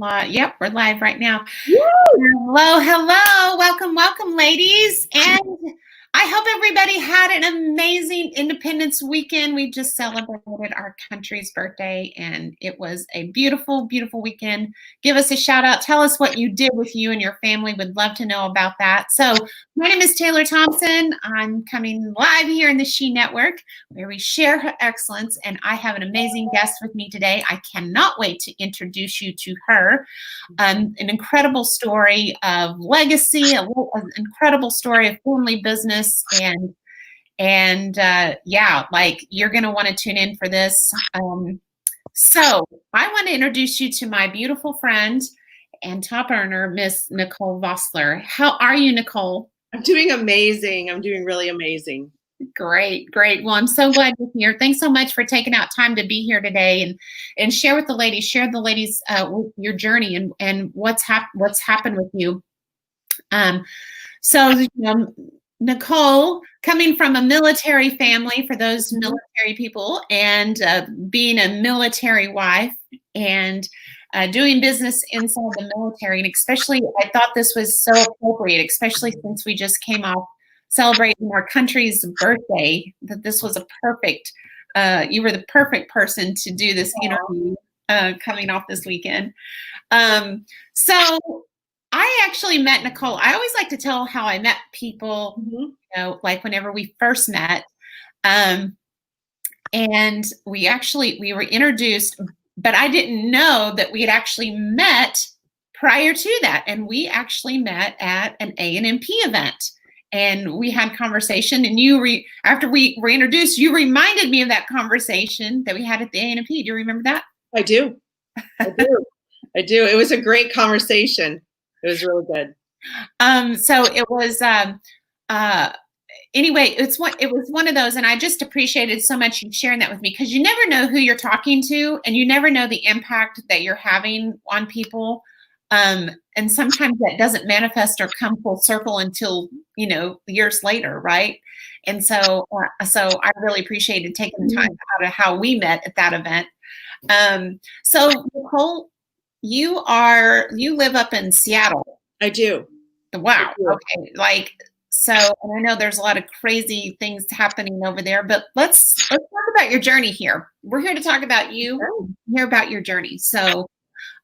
Yep, we're live right now. Woo! Hello. Welcome, ladies. And I hope everybody had an amazing Independence weekend. We just celebrated our country's birthday, and it was a beautiful, beautiful weekend. Give us a shout out. Tell us what you did with you and your family. Would love to know about that. So my name is Taylor Thompson. I'm coming live here in the She Network, where we share her excellence, and I have an amazing guest with me today. I cannot wait to introduce you to her. An incredible story of legacy, an incredible story of family business, and yeah, like you're going to want to tune in for this. So I want to introduce you to my beautiful friend and top earner, Miss Nicole Vossler. How are you, Nicole? I'm doing amazing. I'm doing really amazing. Great. Well, I'm so glad you're here. Thanks so much for taking out time to be here today and share with the ladies, your journey and what's happened with you. So Nicole, coming from a military family, for those military people, and being a military wife and doing business inside the military, and especially, I thought this was so appropriate, especially since we just came off celebrating our country's birthday, that this was a perfect, you were the perfect person to do this interview coming off this weekend. So I actually met Nicole. I always like to tell how I met people, like whenever we first met. And we were introduced, but I didn't know that we had actually met prior to that. And we actually met at an A&MP event. And we had conversation, and after we were introduced, you reminded me of that conversation that we had at the A&MP. Do you remember that? I do. It was a great conversation. It was really good. So it was, anyway, it was one of those, and I just appreciated so much you sharing that with me, because you never know who you're talking to, and you never know the impact that you're having on people. And sometimes that doesn't manifest or come full circle until, years later, right? And so I really appreciated taking the time out of how we met at that event. So Nicole, you live up in Seattle. I do. Wow. Okay. And I know there's a lot of crazy things happening over there, but let's talk about your journey here. We're here to talk about you, hear about your journey. So,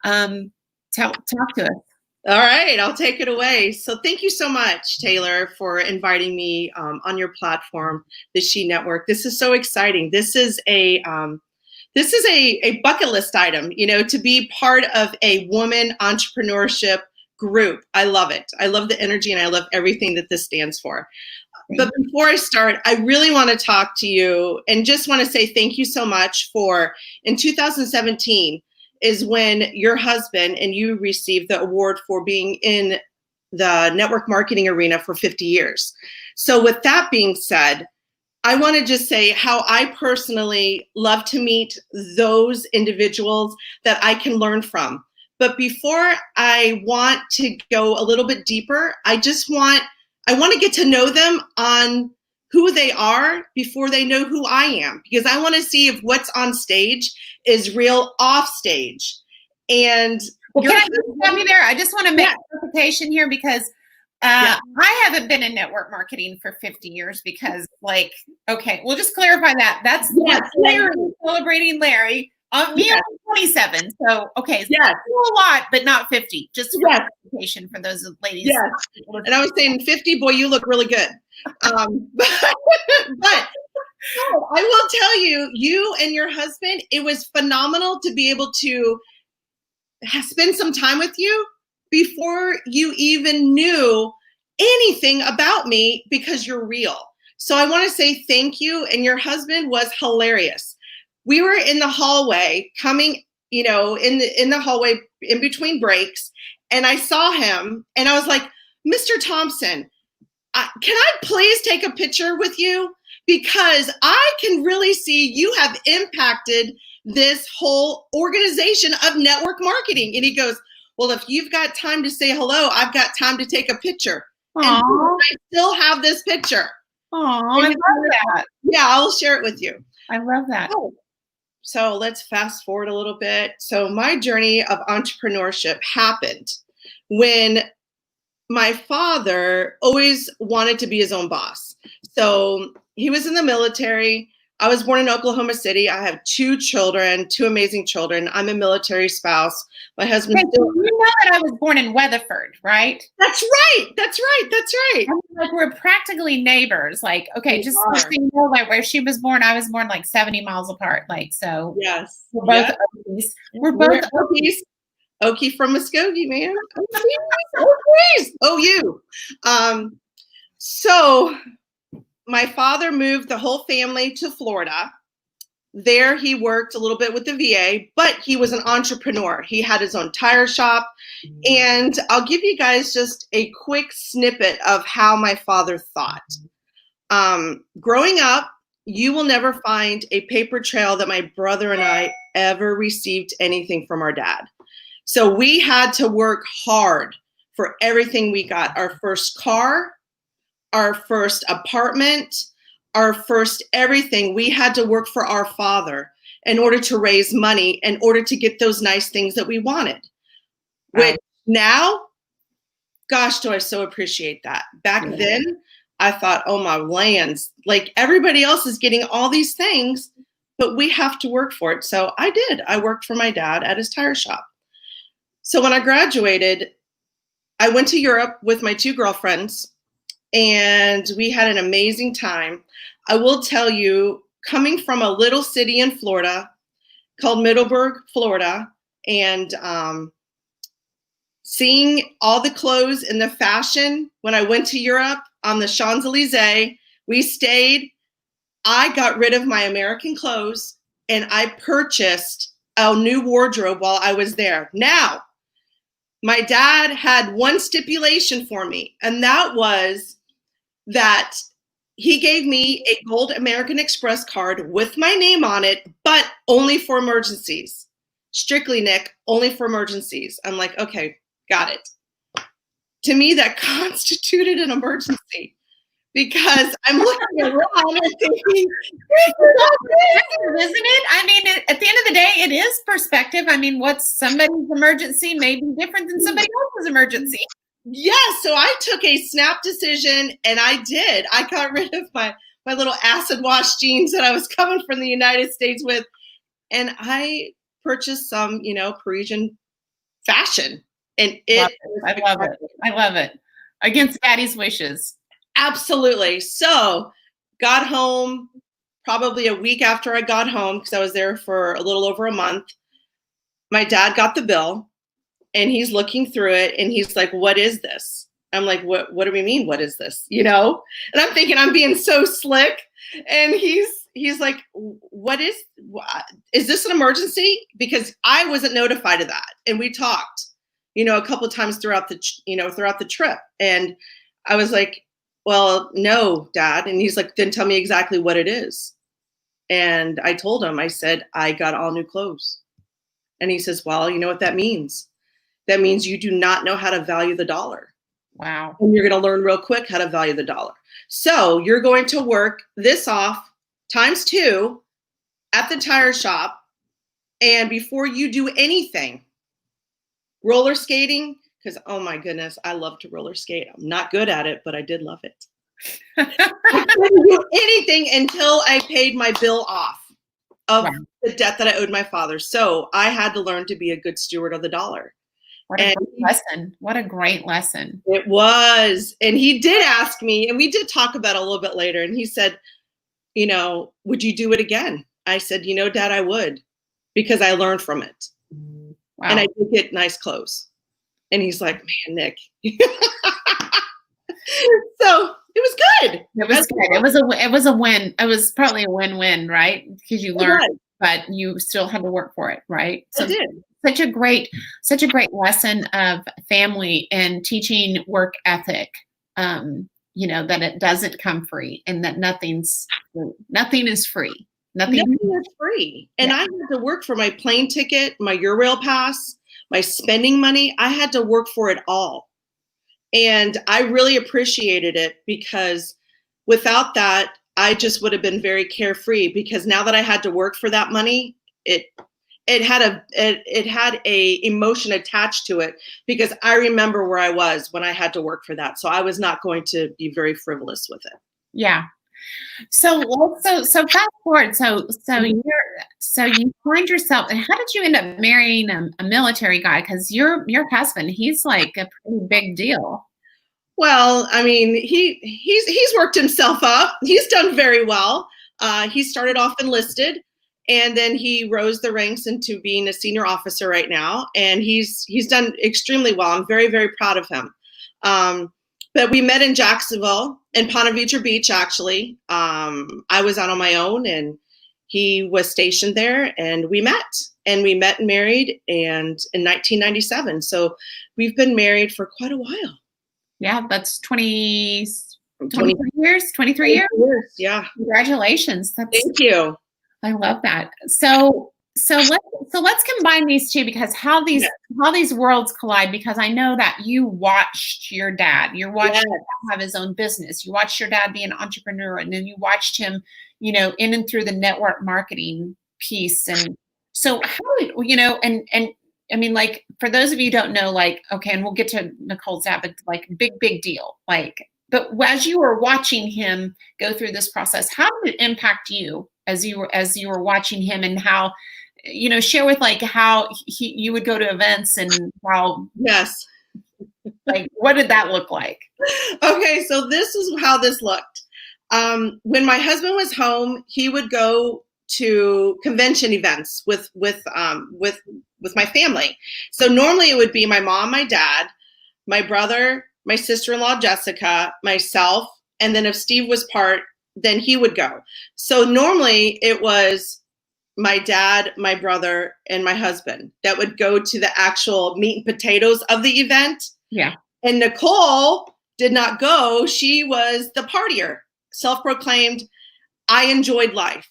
talk to us. All right, I'll take it away. So thank you so much, Taylor, for inviting me on your platform, the She Network. This is so exciting. This is a bucket list item, to be part of a woman entrepreneurship group. I love it. I love the energy, and I love everything that this stands for. But before I start, I really want to talk to you and just want to say thank you so much in 2017, is when your husband and you received the award for being in the network marketing arena for 50 years. So with that being said, I want to just say how I personally love to meet those individuals that I can learn from. But before I want to go a little bit deeper, I want to get to know them on who they are before they know who I am, because I want to see if what's on stage is real off stage. And can I just stop you there? I just want to make clarification here, because I haven't been in network marketing for 50 years because, we'll just clarify that. That's Larry, celebrating Larry. Me, I'm 27. So, okay. So a lot, but not 50. Just clarification for those ladies. Yes. And I was saying 50, boy, you look really good. But I will tell you, you and your husband, it was phenomenal to be able to spend some time with you before you even knew anything about me, because you're real. So I want to say thank you. And your husband was hilarious. We were in the hallway coming, in the hallway in between breaks. And I saw him and I was like, Mr. Thompson, can I please take a picture with you? Because I can really see you have impacted this whole organization of network marketing. And he goes, well, if you've got time to say hello, I've got time to take a picture. Aww. And I still have this picture. Oh, I love that. Yeah, I'll share it with you. I love that. So let's fast forward a little bit. So my journey of entrepreneurship happened when my father always wanted to be his own boss. So he was in the military. I was born in Oklahoma City. I have 2 children, 2 amazing children. I'm a military spouse. My husband. Okay, so you know that I was born in Weatherford, right? That's right. That's right. That's right. I mean, like we're practically neighbors. Like, okay, just so you know, like where she was born, I was born like 70 miles apart. Like, so Yes. we're both Okies. We're both Okies. Okie from Muskogee, man. Okies. OU. So my father moved the whole family to Florida. There he worked a little bit with the VA, but he was an entrepreneur. He had his own tire shop. And I'll give you guys just a quick snippet of how my father thought. Growing up, you will never find a paper trail that my brother and I ever received anything from our dad. So we had to work hard for everything we got. Our first car, our first apartment, our first everything. We had to work for our father in order to raise money, in order to get those nice things that we wanted. Which now, gosh, do I so appreciate that. Back then, I thought, oh my lands, like everybody else is getting all these things, but we have to work for it. So I did. I worked for my dad at his tire shop. So when I graduated, I went to Europe with my 2 girlfriends, and we had an amazing time. I will tell you, coming from a little city in Florida called Middleburg, Florida, and seeing all the clothes and the fashion when I went to Europe on the Champs-Elysees, we stayed. I got rid of my American clothes and I purchased a new wardrobe while I was there. Now, my dad had one stipulation for me, and that was that he gave me a gold American Express card with my name on it, but only for emergencies. Strictly, Nick, only for emergencies. I'm like, okay, got it. To me, that constituted an emergency because I'm looking around and thinking, isn't it? I mean, at the end of the day, it is perspective. I mean, what's somebody's emergency may be different than somebody else's emergency. Yes, so I took a snap decision, and I did. I got rid of my little acid wash jeans that I was coming from the United States with, and I purchased some, Parisian fashion. And I love it. I love it. Against daddy's wishes. Absolutely. So got home probably a week after I got home, because I was there for a little over a month. My dad got the bill. And he's looking through it and he's like, what is this? I'm like, what do we mean? What is this? And I'm thinking I'm being so slick. And he's like, is this an emergency? Because I wasn't notified of that. And we talked, a couple of times throughout the trip. And I was like, well, no, Dad. And he's like, then tell me exactly what it is. And I told him, I said, I got all new clothes. And he says, well, you know what that means? That means you do not know how to value the dollar. Wow. And you're going to learn real quick how to value the dollar. So you're going to work this off ×2 at the tire shop. And before you do anything, roller skating, because, oh my goodness, I love to roller skate. I'm not good at it, but I did love it. I couldn't do anything until I paid my bill off of the debt that I owed my father. So I had to learn to be a good steward of the dollar. What a great lesson. What a great lesson. It was. And he did ask me, and we did talk about it a little bit later. And he said, would you do it again? I said, Dad, I would, because I learned from it. Wow. And I did get nice clothes. And he's like, man, Nick. So it was good. It was good. It was a win. It was probably a win-win, right? Because you learned, but you still had to work for it, right? So I did. Such a great lesson of family and teaching work ethic. That it doesn't come free, and that nothing is free. Nothing is free. And I had to work for my plane ticket, my Eurail pass, my spending money. I had to work for it all. And I really appreciated it, because without that, I just would have been very carefree, because now that I had to work for that money, it had a emotion attached to it, because I remember where I was when I had to work for that. So I was not going to be very frivolous with it. Yeah. So fast forward. So you find yourself, and how did you end up marrying a military guy? Because your husband, he's like a pretty big deal. Well, I mean, he's worked himself up. He's done very well. He started off enlisted, and then he rose the ranks into being a senior officer right now, and he's done extremely well. I'm very, very proud of him. But we met in Jacksonville, in Ponte Vedra Beach, actually. I was out on my own, and he was stationed there, and we met and married, and in 1997. So we've been married for quite a while. Yeah, that's 23 years. 23 years. Yeah. Congratulations. Thank you. I love that. So let's combine these two, because how these worlds collide, because I know that you watched your dad. You watched him have his own business. You watched your dad be an entrepreneur, and then you watched him, in and through the network marketing piece. And so how did, and I mean, like, for those of you who don't know, like, okay, and we'll get to Nicole's dad, but like big deal. Like, but as you were watching him go through this process, how did it impact you as you were watching him, and how, share with like how you would go to events and how, yes, like, what did that look like? Okay, so this is how this looked. When my husband was home, he would go to convention events with my family. So normally it would be my mom, my dad, my brother, my sister-in-law, Jessica, myself, and then if Steve was part, then he would go. So normally it was my dad, my brother, and my husband that would go to the actual meat and potatoes of the event. Yeah. And Nicole did not go. She was the partier, self-proclaimed. I enjoyed life.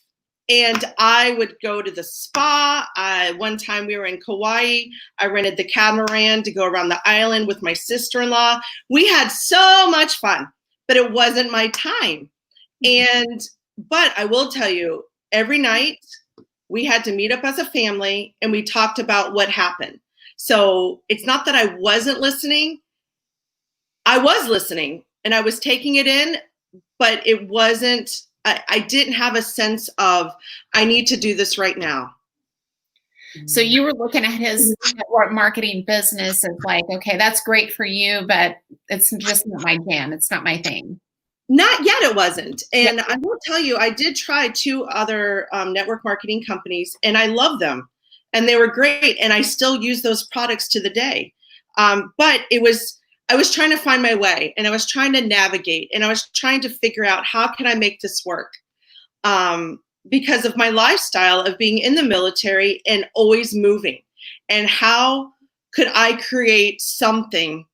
And I would go to the spa. One time we were in Kauai. I rented the catamaran to go around the island with my sister-in-law. We had so much fun, but it wasn't my time. But I will tell you, every night we had to meet up as a family, and we talked about what happened. So it's not that I wasn't listening. I was listening and I was taking it in, but it wasn't, I didn't have a sense of, I need to do this right now. So you were looking at his network marketing business as like, okay, that's great for you, but it's just not my jam. It's not my thing. Not yet, it wasn't. And I will tell you, I did try 2 other network marketing companies, and I love them, and they were great. And I still use those products to the day. But I was trying to find my way, and I was trying to navigate, and I was trying to figure out, how can I make this work? Because of my lifestyle of being in the military and always moving, and how could I create something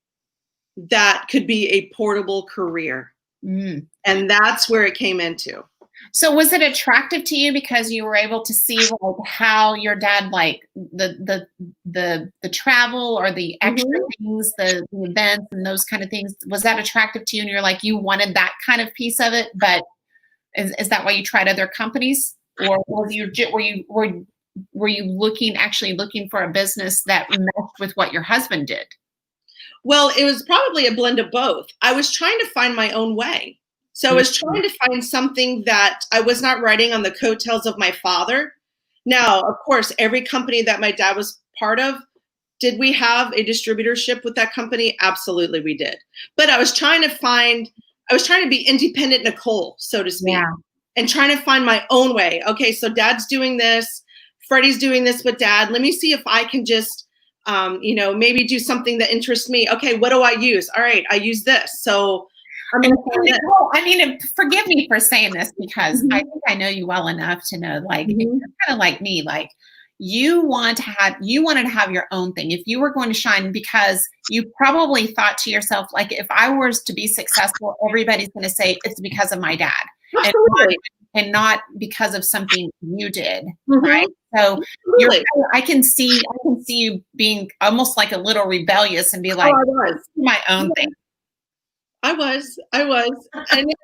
that could be a portable career? And that's where it came into. So was it attractive to you because you were able to see like how your dad, like the travel or the extra things, the events and those kind of things? Was that attractive to you? And you're like, you wanted that kind of piece of it, but is that why you tried other companies, or were you actually looking for a business that meshed with what your husband did? Well, it was probably a blend of both. I was trying to find my own way. So I was trying to find something that I was not riding on the coattails of my father. Now, of course, every company that my dad was part of, did we have a distributorship with that company? Absolutely, we did. But I was trying to be independent Nicole, so to speak, and trying to find my own way. Okay, so dad's doing this, Freddie's doing this with dad. Let me see if I can just maybe do something that interests me. Okay, what do I use? All right, I use this. So Nicole, I mean, forgive me for saying this, because I think I know you well enough to know, like, you're kind of like me, like you wanted to have your own thing. If you were going to shine, because you probably thought to yourself, like, if I was to be successful, everybody's going to say it's because of my dad. And not because of something you did, right? So I can see you being almost like a little rebellious and be like, my own thing. I was. And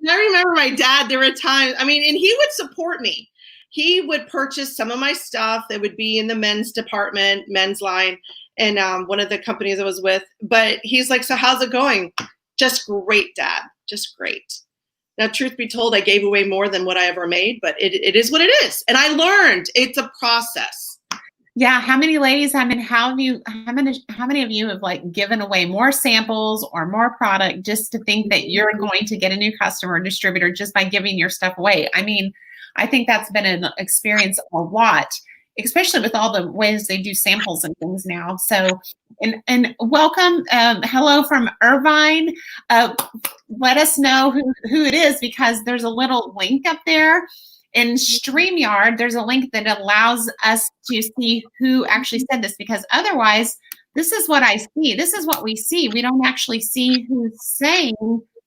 I remember my dad, there were times, I mean, and he would support me. he would purchase some of my stuff that would be in the men's department, men's line, and one of the companies I was with. But he's like, so how's it going? Just great, Dad. Just great. Now, truth be told, I gave away more than what I ever made, but it is what it is. And I learned it's a process. Yeah. How many ladies, I mean, how many of you have like given away more samples or more product just to think that you're going to get a new customer or distributor just by giving your stuff away? I mean, I think that's been an experience a lot, especially with all the ways they do samples and things now. So, and welcome, hello from Irvine. Let us know who it is, because there's a little link up there in StreamYard. There's a link that allows us to see who actually said this, because otherwise, this is what I see. This is what we see. We don't actually see who's saying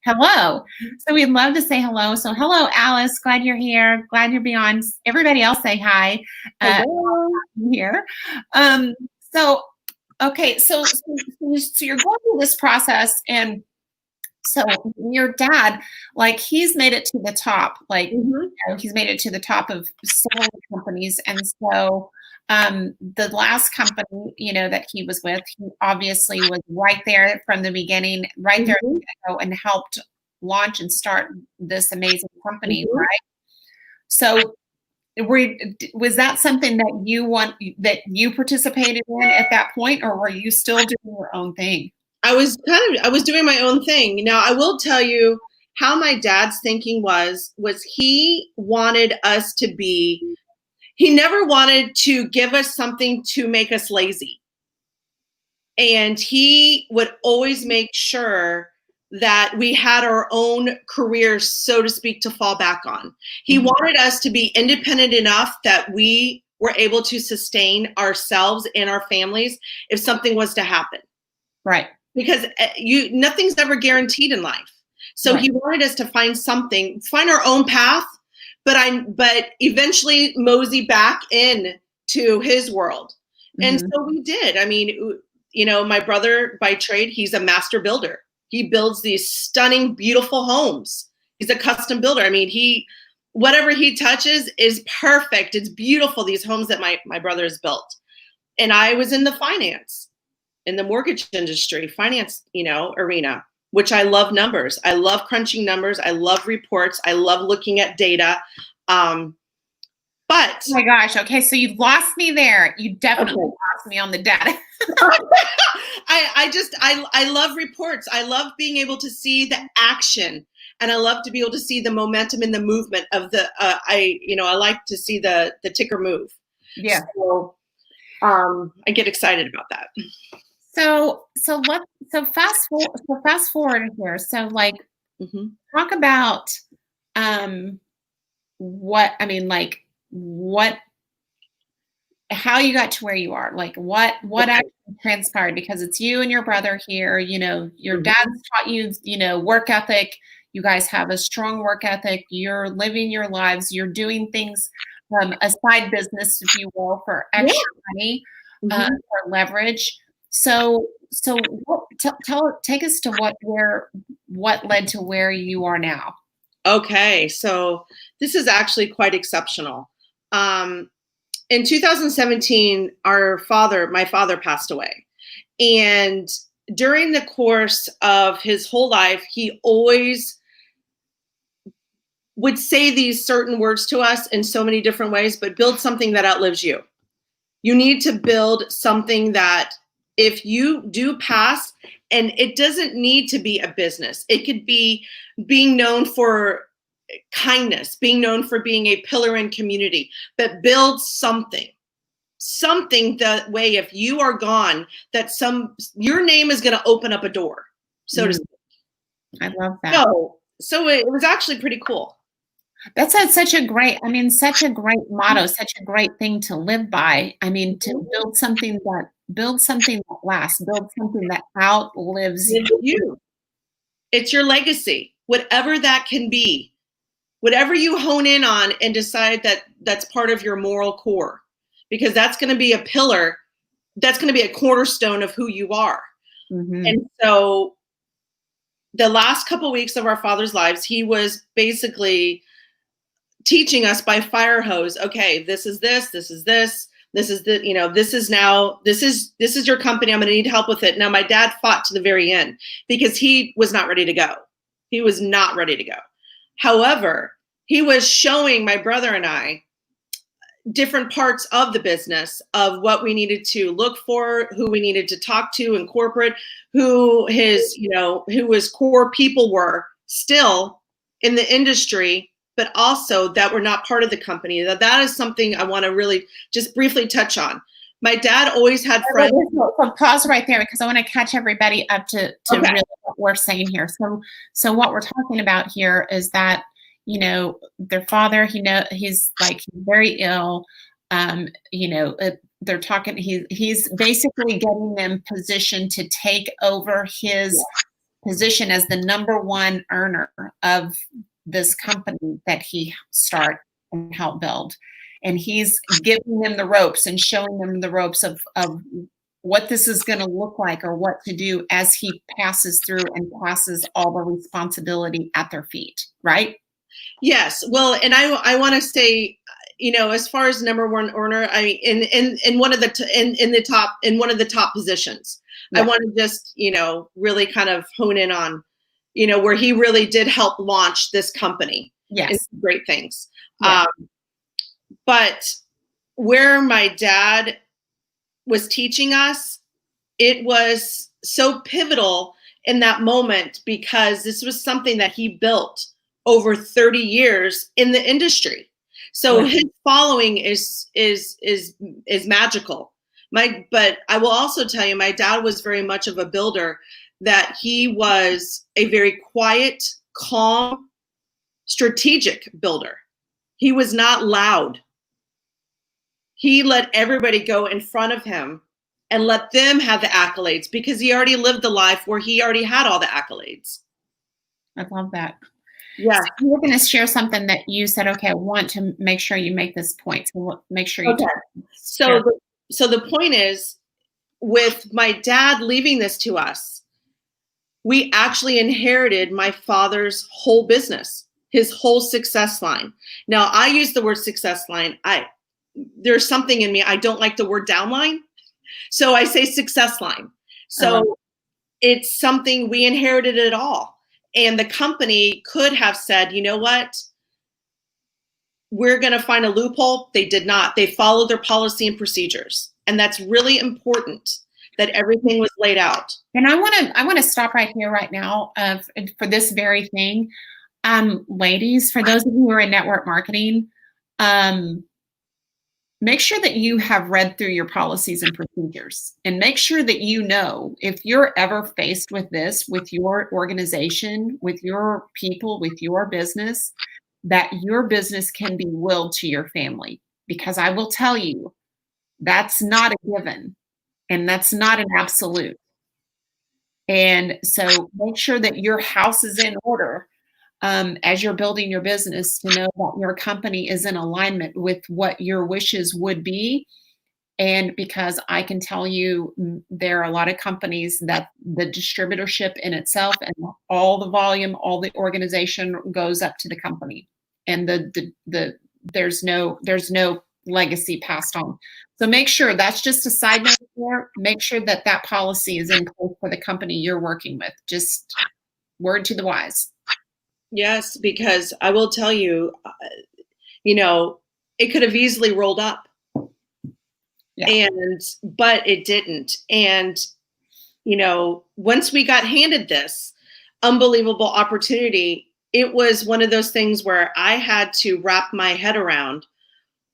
hello. So we'd love to say hello. So hello, Alice. Glad you're here. Glad you're beyond. Everybody else say hi. Here. So, okay. So you're going through this process, and so your dad, like, he's made it to the top. Like, you know, he's made it to the top of several companies. And so the last company, you know, that he was with, he obviously was right there from the beginning, right there and helped launch and start this amazing company, right? So was that something that you participated in at that point, or were you still doing your own thing? I was doing my own thing. Now, I will tell you how my dad's thinking was he wanted us to be, he never wanted to give us something to make us lazy. And he would always make sure that we had our own careers, so to speak, to fall back on. He wanted us to be independent enough that we were able to sustain ourselves and our families if something was to happen. Right. Because nothing's ever guaranteed in life. So he wanted us to find our own path, but eventually mosey back in to his world. And so we did. I mean, you know, my brother by trade, he's a master builder. He builds these stunning, beautiful homes. He's a custom builder. I mean, whatever he touches is perfect. It's beautiful, these homes that my brother has built. And I was in the finance, in the mortgage industry, finance, you know, arena, which I love numbers. I love crunching numbers. I love reports. I love looking at data. But oh my gosh. Okay. So you lost me there. You definitely lost me on the data. I love reports. I love being able to see the action, and I love to be able to see the momentum and the movement of I like to see the ticker move. Yeah. So I get excited about that. So fast forward here. So like, talk about how you got to where you are, like what actually transpired, because it's you and your brother here, you know, your dad's taught you, you know, work ethic. You guys have a strong work ethic. You're living your lives. You're doing things, a side business, if you will, for extra money, for leverage. So take us to what led to where you are now. Okay, so this is actually quite exceptional. In 2017, my father passed away. And during the course of his whole life, he always would say these certain words to us in so many different ways, but build something that outlives you. You need to build something that if you do pass, and it doesn't need to be a business. It could be being known for kindness, being known for being a pillar in community, but build something that way if you are gone, that your name is going to open up a door, so to speak. I love that. So it was actually pretty cool. That's such a great motto, such a great thing to live by. I mean, to build something that lasts, build something that outlives you. It's your legacy, whatever that can be, whatever you hone in on and decide that that's part of your moral core, because that's going to be a pillar, that's going to be a cornerstone of who you are. And so the last couple of weeks of our father's lives, he was basically teaching us by fire hose. Okay, this is this, this is this, this is the, you know, this is now, this is your company. I'm going to need help with it. Now, my dad fought to the very end because he was not ready to go. He was not ready to go. However, he was showing my brother and I different parts of the business of what we needed to look for, who we needed to talk to in corporate, who his, you know, who his core people were still in the industry, but also that were not part of the company. That is something I want to really just briefly touch on. My dad always had friends. So pause right there because I want to catch everybody up to Okay. really what we're saying here. So what we're talking about here is that, you know, their father, he's like very ill. You know, they're talking, he's basically getting them positioned to take over his position as the number one earner of this company that he started and helped build. And he's giving them the ropes and showing them the ropes of what this is going to look like or what to do as he passes through and passes all the responsibility at their feet, right? Yes. Well, and I want to say, you know, as far as number one earner, I mean, in one of the in one of the top positions, yeah. I want to just, you know, really kind of hone in on, you know, where he really did help launch this company. Yes. Great things. Yeah. But where my dad was teaching us, it was so pivotal in that moment because this was something that he built over 30 years in the industry. So his following is magical. But I will also tell you, my dad was very much of a builder, that he was a very quiet, calm, strategic builder. He was not loud. He let everybody go in front of him and let them have the accolades because he already lived the life where he already had all the accolades. I love that. Yeah. So you're going to share something that you said, okay, I want to make sure you make this point. So make sure you So the point is, with my dad leaving this to us, we actually inherited my father's whole business, his whole success line. Now, I use the word success line. There's something in me, I don't like the word downline. So I say success line. So it's something we inherited it all. And the company could have said, you know what? We're going to find a loophole. They did not. They followed their policy and procedures. And that's really important that everything was laid out. And I want to stop right here right now for this very thing. Ladies, for those of you who are in network marketing, make sure that you have read through your policies and procedures, and make sure that you know if you're ever faced with this, with your organization, with your people, with your business, that your business can be willed to your family. Because I will tell you, that's not a given, and that's not an absolute. And so make sure that your house is in order. As you're building your business, to know that your company is in alignment with what your wishes would be. And because I can tell you, there are a lot of companies that the distributorship in itself and all the volume, all the organization goes up to the company, and there's no legacy passed on. So make sure, that's just a side note here. Make sure that that policy is in place for the company you're working with. Just word to the wise. Yes, because I will tell you, you know, it could have easily rolled up. Yeah. But it didn't. And, you know, once we got handed this unbelievable opportunity, it was one of those things where I had to wrap my head around,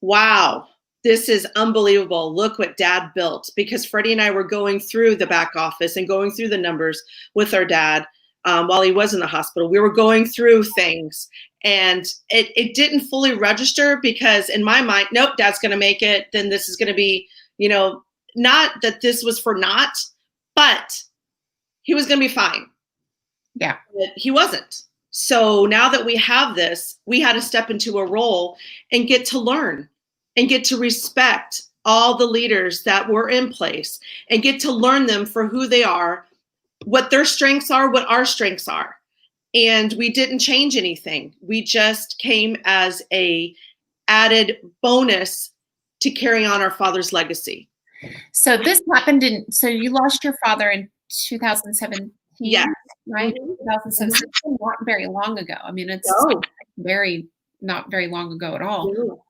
wow, this is unbelievable. Look what Dad built. Because Freddie and I were going through the back office and going through the numbers with our dad. While he was in the hospital, we were going through things, and it didn't fully register because in my mind, nope, Dad's going to make it. Then this is going to be, you know, not that this was for naught, but he was going to be fine. Yeah. But he wasn't. So now that we have this, we had to step into a role and get to learn and get to respect all the leaders that were in place and get to learn them for who they are, what their strengths are, what our strengths are. and we didn't change anything. We just came as a added bonus to carry on our father's legacy. So this happened so you lost your father in 2017, Yeah. right? Mm-hmm. 2017, not very long ago. I mean, it's not very long ago at all.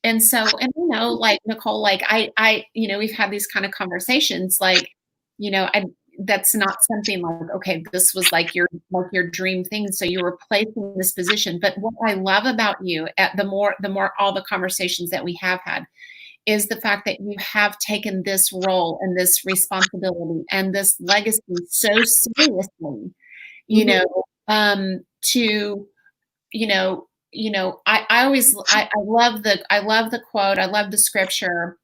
And so, and like Nicole, like I, we've had these kind of conversations, like, that's not something like, okay, this was like your dream thing. So you were placed in this position. But what I love about you, the more all the conversations that we have had, is the fact that you have taken this role and this responsibility and this legacy so seriously, to, I love the quote. I love the scripture,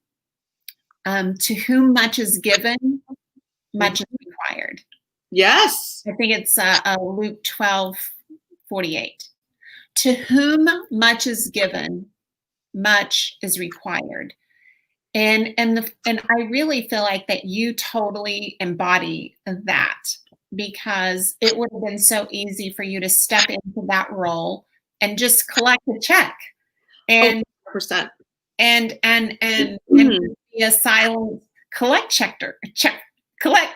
to whom much is given, much is required. Yes. I think it's Luke 12:48. To whom much is given, much is required. And I really feel like that you totally embody that, because it would have been so easy for you to step into that role and just collect a check and 100%. and be a silent check collector.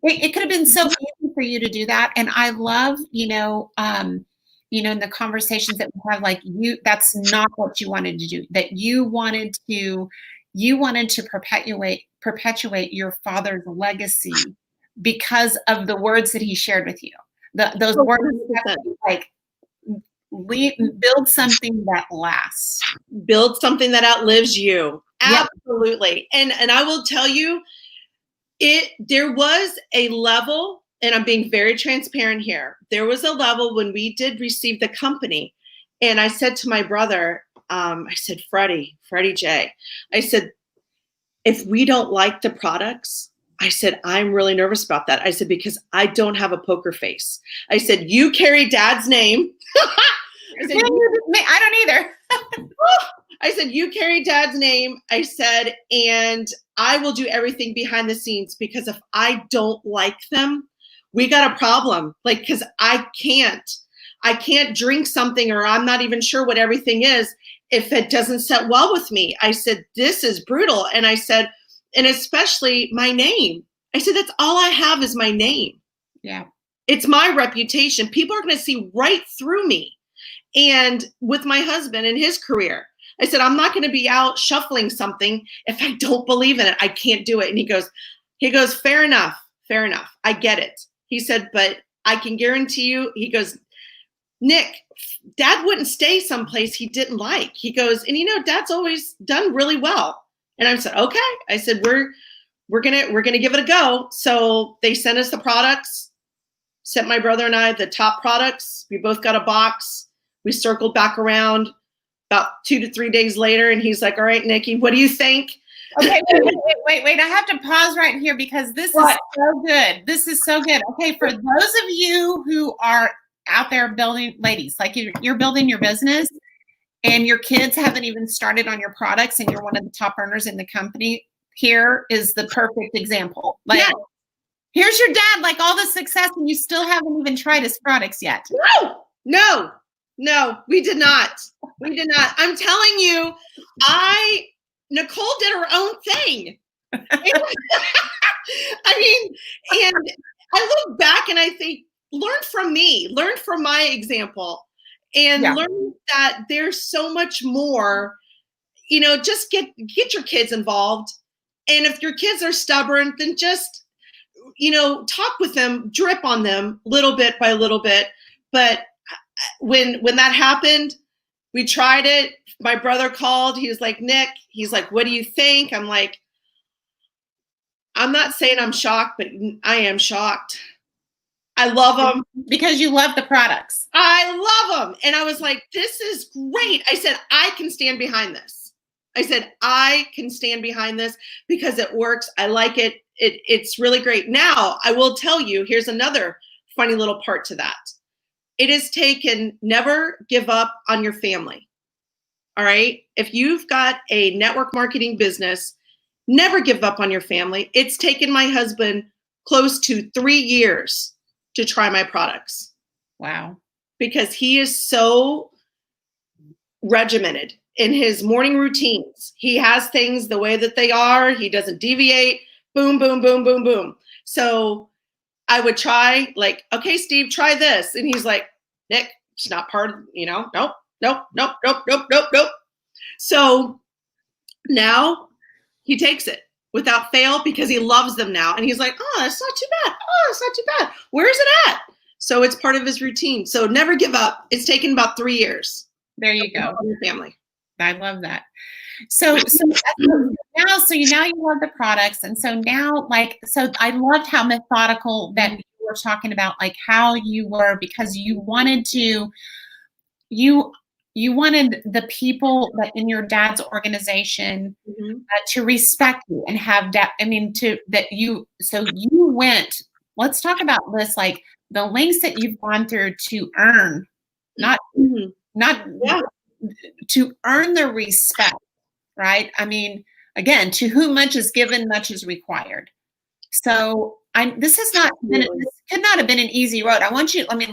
It could have been so easy for you to do that. And I love, in the conversations that we have, like, that's not what you wanted to do, that you wanted to perpetuate your father's legacy because of the words that he shared with you. Those words, like, build something that lasts. Build something that outlives you. Yep. Absolutely. And I will tell you, there was a level, and I'm being very transparent here. There was a level when we did receive the company, and I said to my brother, I said, Freddie J, I said, if we don't like the products, I said, I'm really nervous about that. I said, because I don't have a poker face. I said, you carry Dad's name. I said, I don't either. I said, you carry Dad's name. I said, and I will do everything behind the scenes, because if I don't like them, we got a problem. Like, because I can't drink something, or I'm not even sure what everything is, if it doesn't set well with me. I said, this is brutal. And I said, and especially my name. I said, that's all I have is my name. Yeah. It's my reputation. People are going to see right through me. And with my husband and his career, I said, I'm not going to be out shuffling something if I don't believe in it. I can't do it. And he goes, fair enough. I get it. He said, but I can guarantee you, he goes, Nick, Dad wouldn't stay someplace he didn't like. He goes, and Dad's always done really well. And I said, okay. I said, we're gonna give it a go. So they sent us the products, sent my brother and I the top products. We both got a box. We circled back around about 2 to 3 days later, and he's like, all right, Nikki, what do you think? Okay, wait. I have to pause right here, because this is so good. This is so good. Okay, for those of you who are out there building, ladies, like you're building your business and your kids haven't even started on your products, and you're one of the top earners in the company, here is the perfect example. Like, yeah. Here's your dad, like, all the success, and you still haven't even tried his products yet. No, we did not. I'm telling you, Nicole did her own thing. I mean, and I look back and I think, learn from me, learn from my example, and learn that there's so much more. Just get your kids involved. And if your kids are stubborn, then just, talk with them, drip on them little bit by little bit. But when that happened, we tried it. My brother called. He was like, Nick, he's like, what do you think? I'm like, I'm not saying I'm shocked, but I am shocked. I love them. Because you love the products. I love them. And I was like, this is great. I said, I can stand behind this. Because it works. I like it. It's really great. Now, I will tell you, here's another funny little part to that. It has taken, never give up on your family. All right. If you've got a network marketing business, never give up on your family. It's taken my husband close to 3 years to try my products. Wow. Because he is so regimented in his morning routines. He has things the way that they are. He doesn't deviate. Boom, boom, boom, boom, boom. So I would try, like, okay, Steve, try this. And he's like, Nick, it's not part of, nope, nope, nope, nope, nope, nope, nope. So now he takes it without fail because he loves them now. And he's like, oh, that's not too bad. Oh, it's not too bad. Where is it at? So it's part of his routine. So never give up. It's taken about 3 years. There you go. Your family. I love that. So now you love the products. And so now, so I loved how methodical that you were talking about, like how you were, because you wanted the people that in your dad's organization to respect you and have that. I mean, so you went, let's talk about this, like the lengths that you've gone through to earn, to earn the respect, right? I mean, again, to whom much is given, much is required. So this could not have been an easy road.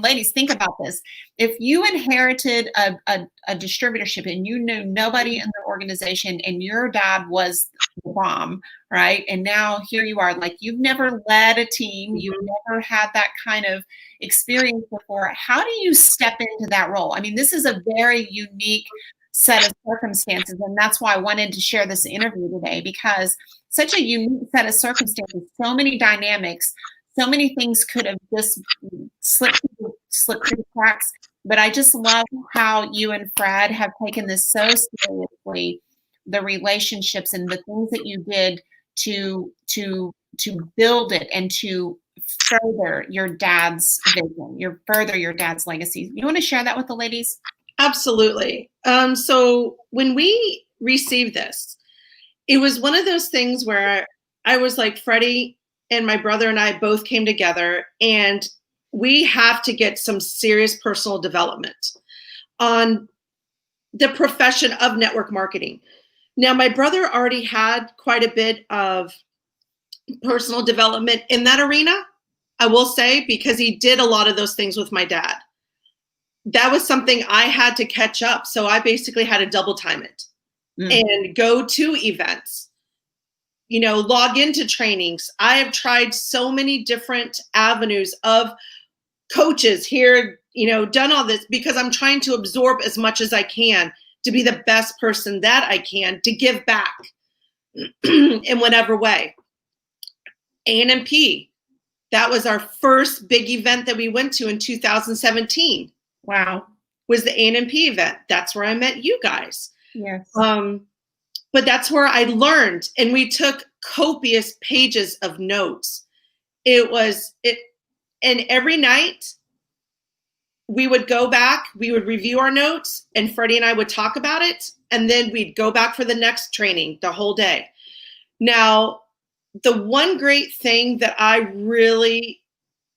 Ladies, think about this. If you inherited a distributorship and you knew nobody in the organization and your dad was the bomb, right? And now here you are, like you've never led a team, you've never had that kind of experience before. How do you step into that role? I mean, this is a very unique set of circumstances, and that's why I wanted to share this interview today, because such a unique set of circumstances, so many dynamics, so many things could have just slipped through the cracks. But I just love how you and Fred have taken this so seriously, the relationships and the things that you did to build it and to further your dad's vision, further your dad's legacy. You want to share that with the ladies? Absolutely. So when we received this, it was one of those things where I was like, Freddie and my brother and I both came together, and we have to get some serious personal development on the profession of network marketing. Now, my brother already had quite a bit of personal development in that arena, I will say, because he did a lot of those things with my dad. That was something I had to catch up. So I basically had to double time it and go to events, log into trainings. I have tried so many different avenues of coaches here, done all this because I'm trying to absorb as much as I can to be the best person that I can to give back in whatever way. A&P, that was our first big event that we went to in 2017. Wow. Was the A&P event. That's where I met you guys. Yes. But that's where I learned, and we took copious pages of notes. And every night we would go back, we would review our notes, and Freddie and I would talk about it, and then we'd go back for the next training the whole day. Now, the one great thing that I really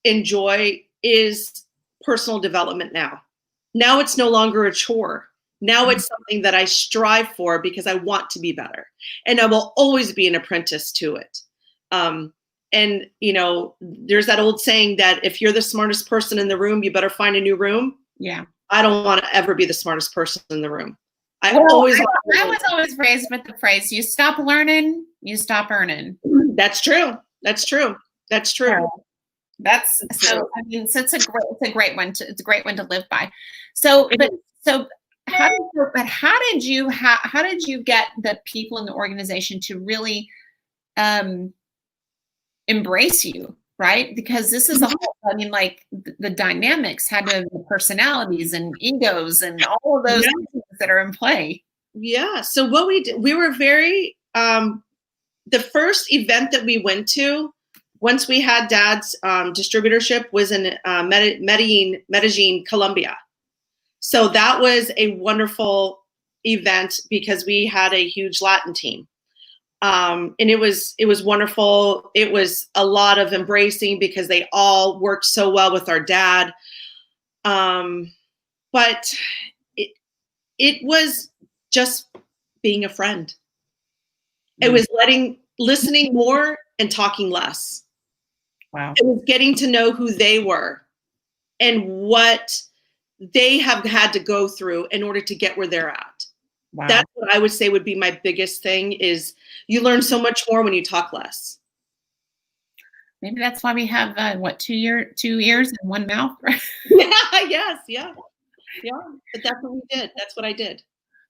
enjoy is personal development now. Now it's no longer a chore. Now it's something that I strive for because I want to be better. And I will always be an apprentice to it. And, there's that old saying that if you're the smartest person in the room, you better find a new room. Yeah. I don't want to ever be the smartest person in the room. I was always raised with the phrase, you stop learning, you stop earning. That's true. That's true. That's true. It's a great one to live by. So how did you get the people in the organization to really embrace you, right? Because this is the dynamics had to the personalities and egos and all of those things that are in play. Yeah. So what we did, we were very the first event that we went to once we had Dad's distributorship was in Medellin, Colombia. So that was a wonderful event because we had a huge Latin team. And it was wonderful. It was a lot of embracing because they all worked so well with our dad. But it was just being a friend. It was listening more and talking less. Wow. It was getting to know who they were and what they have had to go through in order to get where they're at. Wow. That's what I would say would be my biggest thing is you learn so much more when you talk less. Maybe that's why we have, 2 ears and one mouth, right? Yeah, yes, yeah. Yeah, but that's what we did. That's what I did.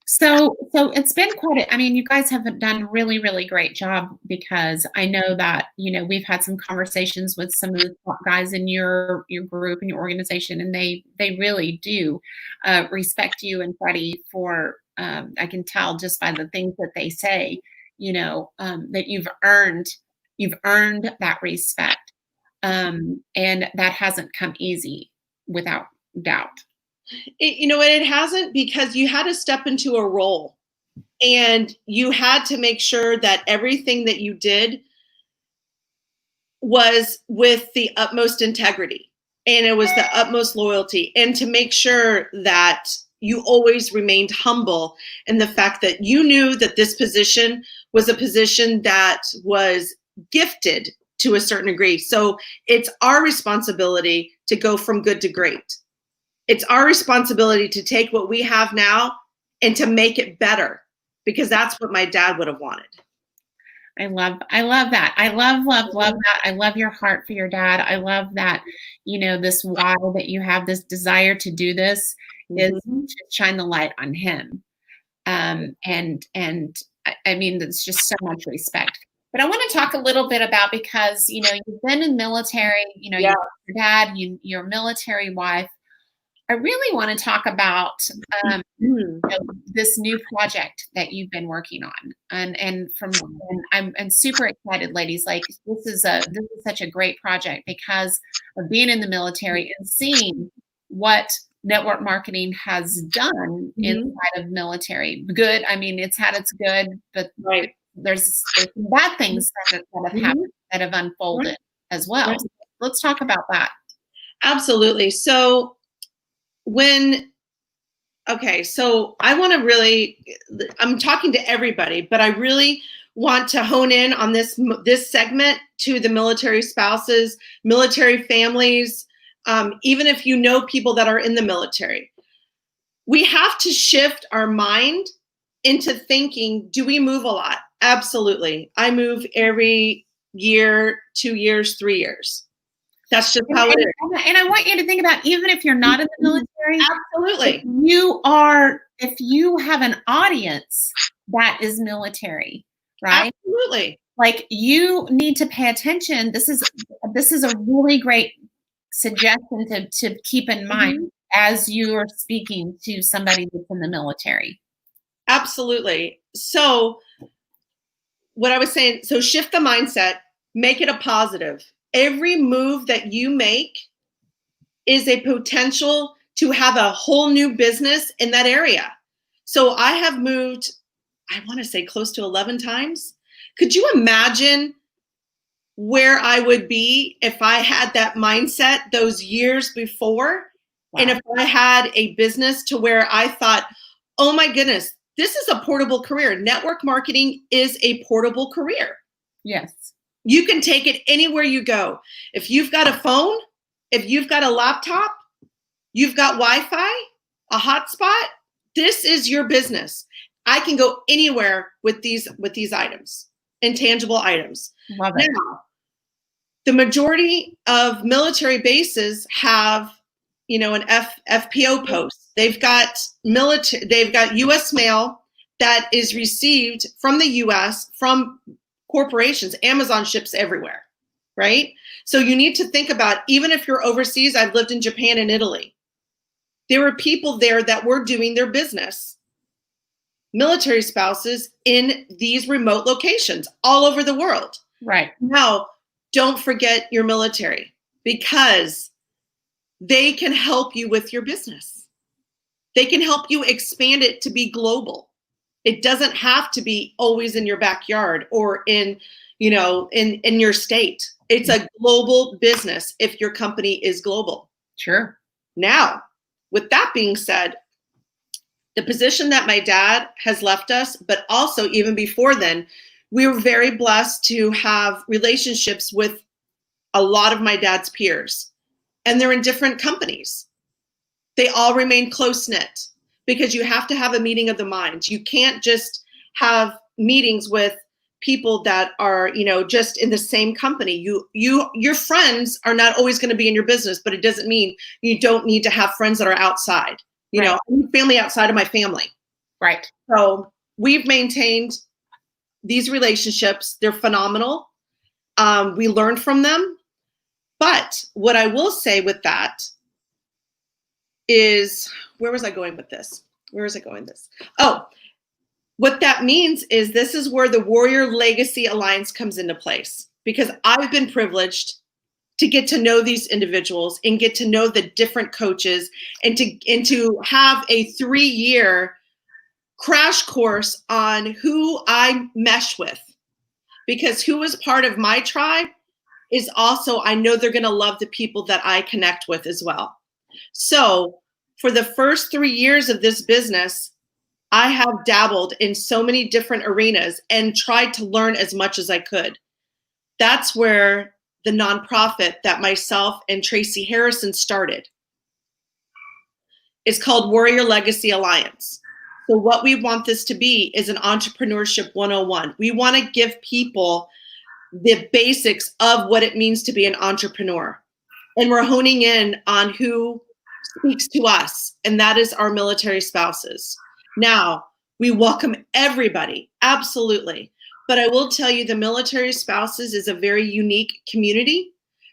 So it's been I mean, you guys have done a really, really great job because I know that, we've had some conversations with some of the top guys in your group and your organization, and they really do respect you and Freddie for, I can tell just by the things that they say, that you've earned that respect. And that hasn't come easy without doubt. It hasn't, because you had to step into a role and you had to make sure that everything that you did was with the utmost integrity and it was the utmost loyalty, and to make sure that you always remained humble in the fact that you knew that this position was a position that was gifted to a certain degree. So it's our responsibility to go from good to great. It's our responsibility to take what we have now and to make it better, because that's what my dad would have wanted. I love that. I love that. I love your heart for your dad. I love that, this why that you have, this desire to do this is to shine the light on him. And I mean, there's just so much respect. But I want to talk a little bit about, because, you've been in military, your dad, your military wife. I really want to talk about this new project that you've been working on, and I'm super excited, ladies. Like, this is such a great project because of being in the military and seeing what network marketing has done inside of military. Good. I mean, it's had its good, but there's some bad things that have happened, that have unfolded as well. Right. So let's talk about that. Absolutely. So so I want to really, I'm talking to everybody, but I really want to hone in on this segment to the military spouses, military families, even if you know people that are in the military. We have to shift our mind into thinking, do we move a lot? Absolutely. I move every year, 2 years, 3 years. That's just how it is. And I want you to think about, even if you're not in the military, absolutely, if you have an audience that is military, right? Absolutely. Like, you need to pay attention. This is a really great suggestion to keep in mind as you are speaking to somebody that's in the military. Absolutely. So what I was saying, so shift the mindset, make it a positive. Every move that you make is a potential to have a whole new business in that area. So I have moved, I want to say close to 11 times. Could you imagine where I would be if I had that mindset those years before? Wow. And if I had a business to where I thought, oh my goodness, this is a portable career. Network marketing is a portable career. Yes. You can take it anywhere you go. If you've got a phone, if you've got a laptop, you've got Wi-Fi, a hotspot, this is your business. I can go anywhere with these items, intangible items. Love it. Now, the majority of military bases have, an FPO post. They've got U.S. mail that is received from the U.S. from corporations. Amazon ships everywhere, right? So you need to think about, even if you're overseas, I've lived in Japan and Italy. There were people there that were doing their business, military spouses, in these remote locations all over the world. Right. Now, don't forget your military, because they can help you with your business. They can help you expand it to be global. It doesn't have to be always in your backyard or in your state. It's a global business if your company is global. Sure. Now, with that being said, the position that my dad has left us, but also even before then, we were very blessed to have relationships with a lot of my dad's peers, and they're in different companies. They all remain close-knit because you have to have a meeting of the minds. You can't just have meetings with people that are, just in the same company. Your friends are not always going to be in your business, but it doesn't mean you don't need to have friends that are outside. Right. I need family outside of my family. Right. So we've maintained these relationships. They're phenomenal. We learn from them. But what I will say with that is, where was I going with this? Oh, what that means is this is where the Warrior Legacy Alliance comes into place, because I've been privileged to get to know these individuals and get to know the different coaches and to have a 3-year crash course on who I mesh with, because who is part of my tribe is also, I know they're going to love the people that I connect with as well. So for the first 3 years of this business, I have dabbled in so many different arenas and tried to learn as much as I could. That's where the nonprofit that myself and Tracy Harrison started is called Warrior Legacy Alliance. So what we want this to be is an entrepreneurship 101. We want to give people the basics of what it means to be an entrepreneur. And we're honing in on who speaks to us, and that is our military spouses. Now, we welcome everybody, absolutely. But I will tell you, the military spouses is a very unique community,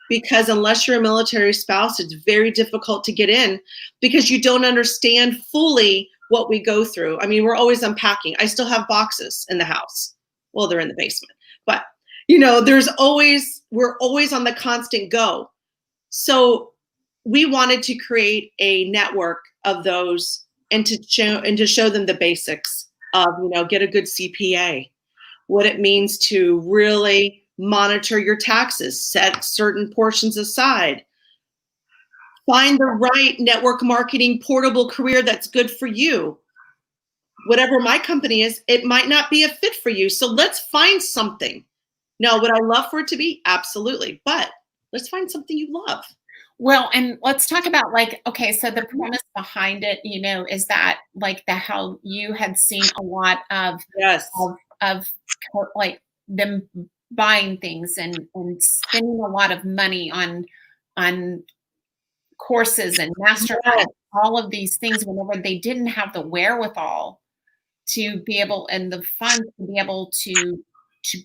because unless you're a military spouse, it's very difficult to get in because you don't understand fully what we go through. I mean, we're always unpacking. I still have boxes in the house. Well, they're in the basement, but we're always on the constant go. So we wanted to create a network of those and to show them the basics of, get a good CPA, what it means to really monitor your taxes, set certain portions aside, find the right network marketing portable career that's good for you. Whatever my company is, it might not be a fit for you. So let's find something. Now, would I love for it to be? Absolutely. But let's find something you love. Well, and let's talk about okay, so the premise behind it, is that how you had seen a lot of, yes, of them buying things and spending a lot of money on courses and master yes, all of these things whenever they didn't have the wherewithal to be able and the funds to be able to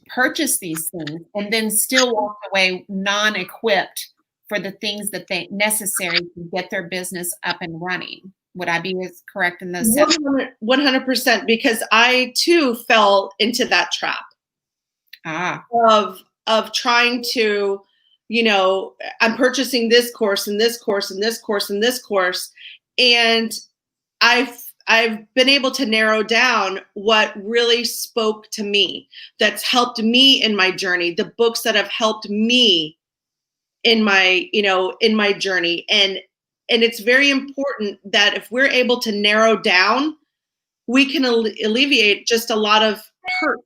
purchase these things, and then still walk away non-equipped for the things that they necessary to get their business up and running. Would I be as correct in those? 100%, because I too fell into that trap of trying to, I'm purchasing this course and this course and this course and this course, and I've been able to narrow down what really spoke to me, that's helped me in my journey, the books that have helped me in my journey. And it's very important that if we're able to narrow down, we can alleviate just a lot of hurt,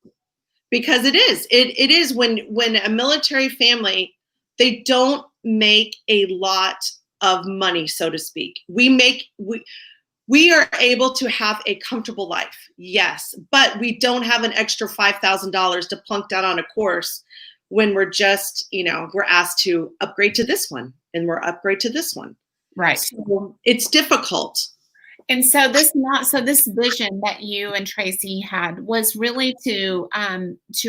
because it is when a military family, they don't make a lot of money, so to speak. We are able to have a comfortable life, yes, but we don't have an extra $5,000 to plunk down on a course when we're just, we're asked to upgrade to this one and we're upgrade to this one. Right. So it's difficult. And so this vision that you and Tracy had was really to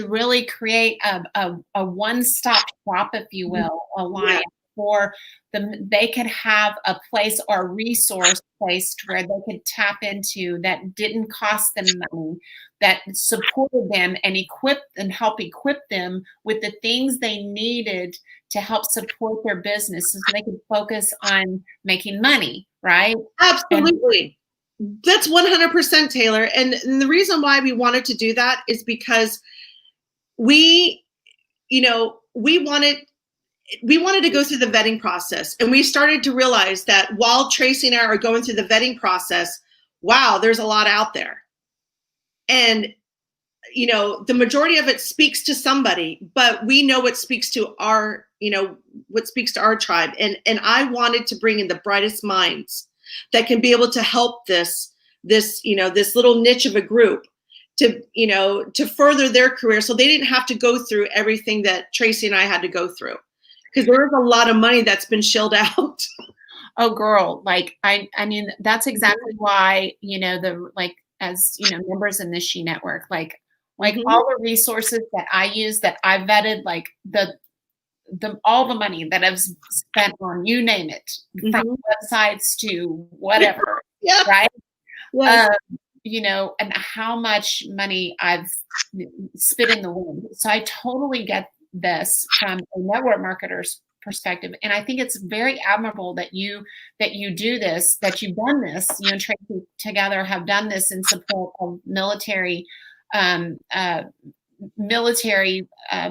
really create a one-stop shop, if you will, alliance for them. They could have a place or a resource place where they could tap into that didn't cost them money, that supported them and help equip them with the things they needed to help support their business so they could focus on making money, right? Absolutely. That's 100%, Taylor. And the reason why we wanted to do that is because we wanted to go through the vetting process. And we started to realize that while Tracy and I are going through the vetting process, wow, there's a lot out there. And, the majority of it speaks to somebody, but we know it speaks to what speaks to our tribe. And I wanted to bring in the brightest minds that can be able to help this little niche of a group to, to further their career, so they didn't have to go through everything that Tracy and I had to go through, because there is a lot of money that's been shelled out. Oh, girl, like I mean, that's exactly why, as members in the She Network, like all the resources that I use, that I vetted, like all the money that I've spent on, you name it, from websites to whatever, Yeah. right? Yes. And how much money I've spit in the wind. So I totally get this from a network marketer's perspective. And I think it's very admirable that you do this, that you've done this, you and Tracy together have done this in support of military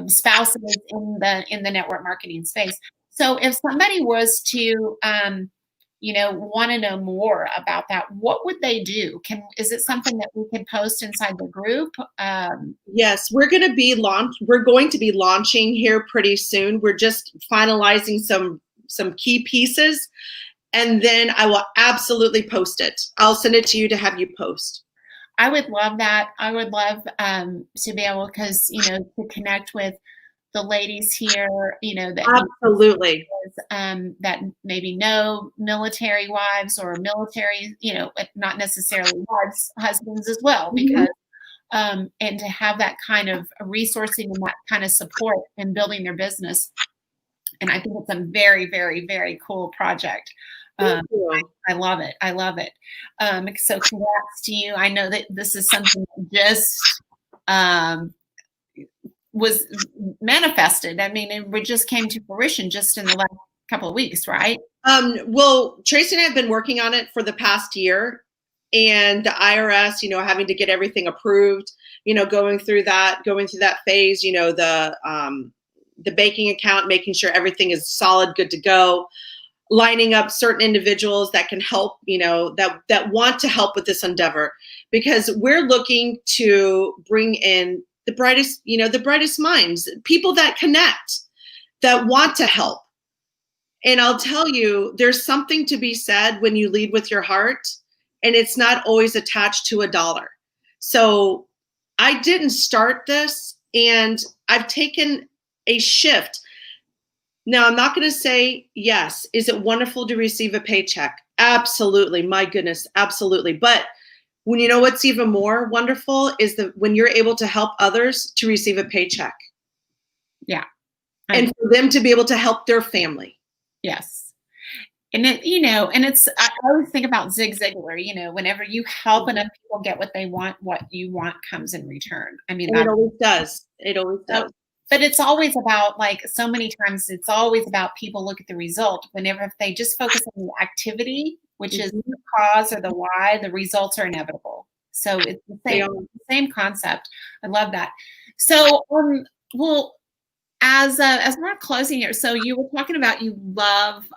spouses in the network marketing space. So if somebody was to want to know more about that, what would they do? Is it something that we can post inside the group? Yes, we're going to be launching here pretty soon. We're just finalizing some key pieces, and then I will absolutely post it. I'll send it to you to have you post. I would love that. I would love to be able, because to connect with the ladies here, that absolutely that maybe know military wives or military, not necessarily wives, husbands as well, because and to have that kind of resourcing and that kind of support in building their business. And I think it's a very, very, very cool project. I love it. I love it. So congrats to you. I know that this is something that just was manifested. I mean, it just came to fruition just in the last couple of weeks, right? Well, Tracy and I have been working on it for the past year, and the IRS, having to get everything approved, going through that phase, the banking account, making sure everything is solid, good to go, lining up certain individuals that can help, that want to help with this endeavor, because we're looking to bring in the brightest minds, people that connect, that want to help. And I'll tell you, there's something to be said when you lead with your heart, and it's not always attached to $1. So I didn't start this, and I've taken a shift. Now, I'm not going to say, yes, is it wonderful to receive a paycheck? Absolutely. My goodness, absolutely. But when what's even more wonderful is that when you're able to help others to receive a paycheck. Yeah. And for them to be able to help their family. Yes. And and it's, I always think about Zig Ziglar, whenever you help enough people get what they want, what you want comes in return. I mean, it always does. It always does. But it's always about, like, so many times it's always about people look at the result. Whenever if they just focus on the activity, which is the cause or the why, the results are inevitable. So it's the same concept. I love that. So, well, as we're closing here, so you were talking about you love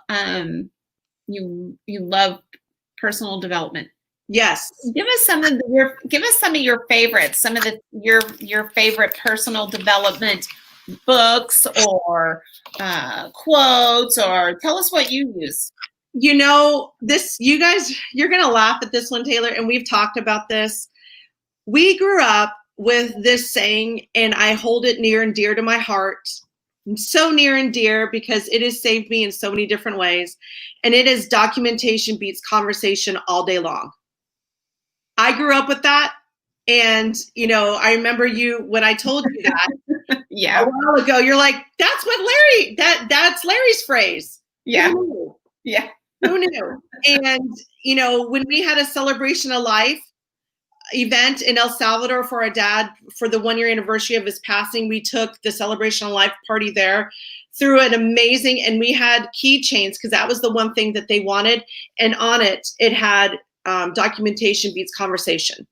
personal development. Yes. Give us some of your favorites, some of your favorite personal development books or quotes, or tell us what you use. You guys, you're going to laugh at this one, Taylor, and we've talked about this. We grew up with this saying, and I hold it near and dear to my heart. So near and dear, because it has saved me in so many different ways. And it is: documentation beats conversation all day long. I grew up with that. And, I remember when I told you that yeah, a while ago, you're like, that's Larry's phrase. Yeah. Who knew? Yeah. Who knew? And, when we had a celebration of life event in El Salvador for our dad for the 1-year anniversary of his passing, we took the celebration of life party there, through an amazing, and we had keychains, because that was the one thing that they wanted. And on it had documentation beats conversation.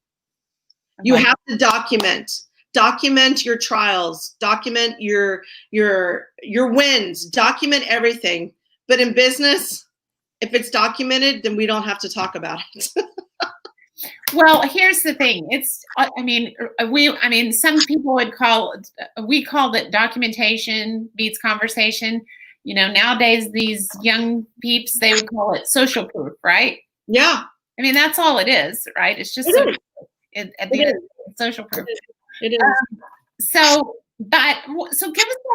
You have to document your trials, document your wins, document everything. But in business, if it's documented, then we don't have to talk about it. Well, here's the thing. Some people we called it documentation beats conversation. nowadays these young peeps, they would call it social proof, right? Yeah. I mean, that's all it is, right? It's just social proof. At the end, social proof. It is. So give us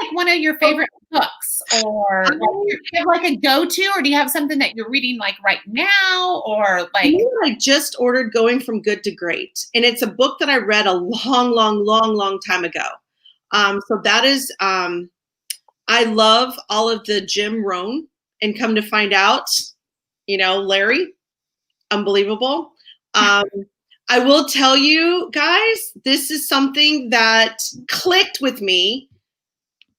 like one of your favorite books, or like, do you have like a go-to, or do you have something that you're reading like right now, or like? I just ordered Going from Good to Great, and it's a book that I read a long time ago. So that is, I love all of the Jim Rohn, and come to find out, Larry, unbelievable. I will tell you guys, this is something that clicked with me.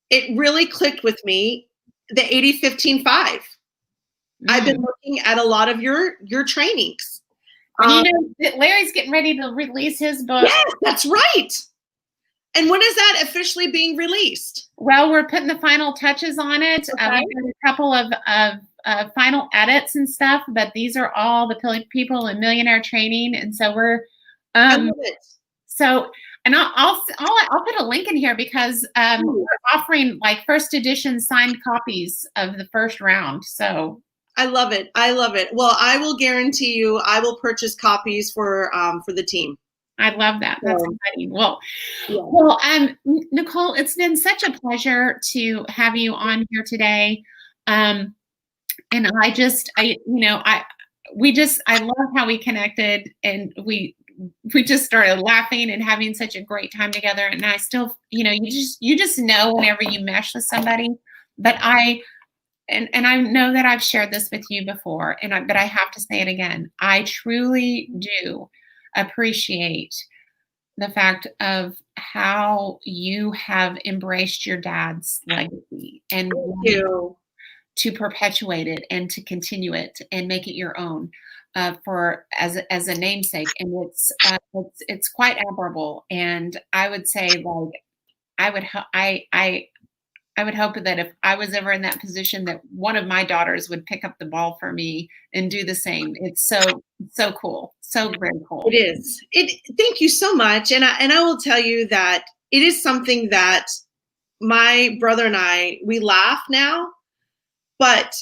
It really clicked with me, the 80-15-5. I've been looking at a lot of your trainings. Larry's getting ready to release his book. Yes, that's right. And when is that officially being released? Well, we're putting the final touches on it. Okay. We've got a couple of final edits and stuff, but these are all the people in millionaire training, and so we're. I love it. So, and I'll put a link in here because we're offering like first edition signed copies of the first round. So. I love it. I love it. Well, I will guarantee you, I will purchase copies for the team. I love that. That's exciting. Well, Nicole, it's been such a pleasure to have you on here today. And I love how we connected, and we just started laughing and having such a great time together. And I still, you just know whenever you mesh with somebody. But I know that I've shared this with you before, but I have to say it again. I truly do appreciate the fact of how you have embraced your dad's legacy and to perpetuate it and to continue it and make it your own as a namesake. And it's quite admirable. And I would say, like, I would hope that if I was ever in that position, that one of my daughters would pick up the ball for me and do the same. It's so cool. So very cool. It is. Thank you so much. And I will tell you that it is something that my brother and I, we laugh now, but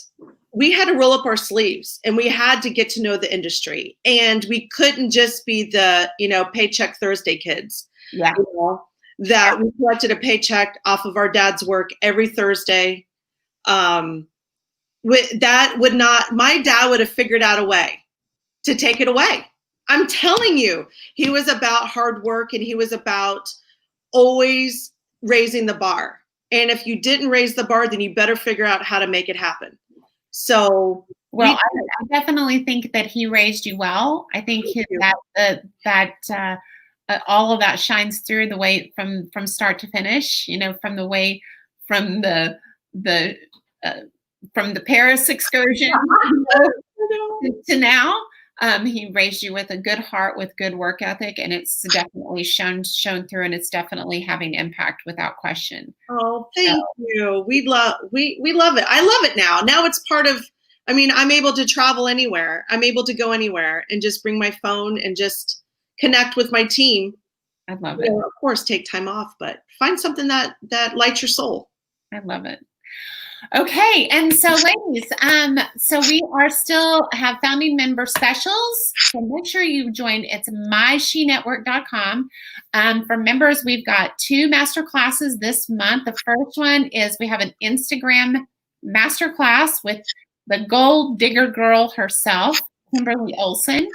we had to roll up our sleeves and we had to get to know the industry, and we couldn't just be the, paycheck Thursday kids. Yeah. That we collected a paycheck off of our dad's work every Thursday. My dad would have figured out a way to take it away. I'm telling you, he was about hard work, and he was about always raising the bar. And if you didn't raise the bar, then you better figure out how to make it happen. So, well, I definitely think that he raised you well. I think all of that shines through the way from start to finish, from the Paris excursion to now. He raised you with a good heart, with good work ethic, and it's definitely shown through, and it's definitely having impact without question. Oh, thank you. We love it. I love it now. Now it's part of, I'm able to travel anywhere. I'm able to go anywhere and just bring my phone and just connect with my team. I love it. Of course, take time off, but find something that lights your soul. I love it. Okay, and so ladies, so we are still have founding member specials. So make sure you join. It's myshenetwork.com. For members, we've got 2 master classes this month. The first one is we have an Instagram master class with the gold digger girl herself, Kimberly Olson.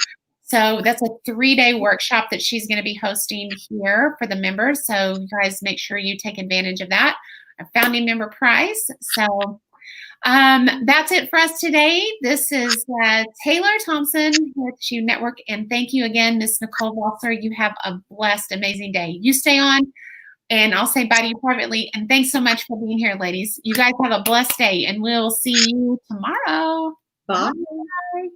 So that's a 3-day workshop that she's going to be hosting here for the members. So you guys make sure you take advantage of that. A founding member prize. So that's it for us today. This is Taylor Thompson with You Network. And thank you again, Miss Nicole Vossler. You have a blessed, amazing day. You stay on, and I'll say bye to you privately. And thanks so much for being here, ladies. You guys have a blessed day, and we'll see you tomorrow. Bye. Bye.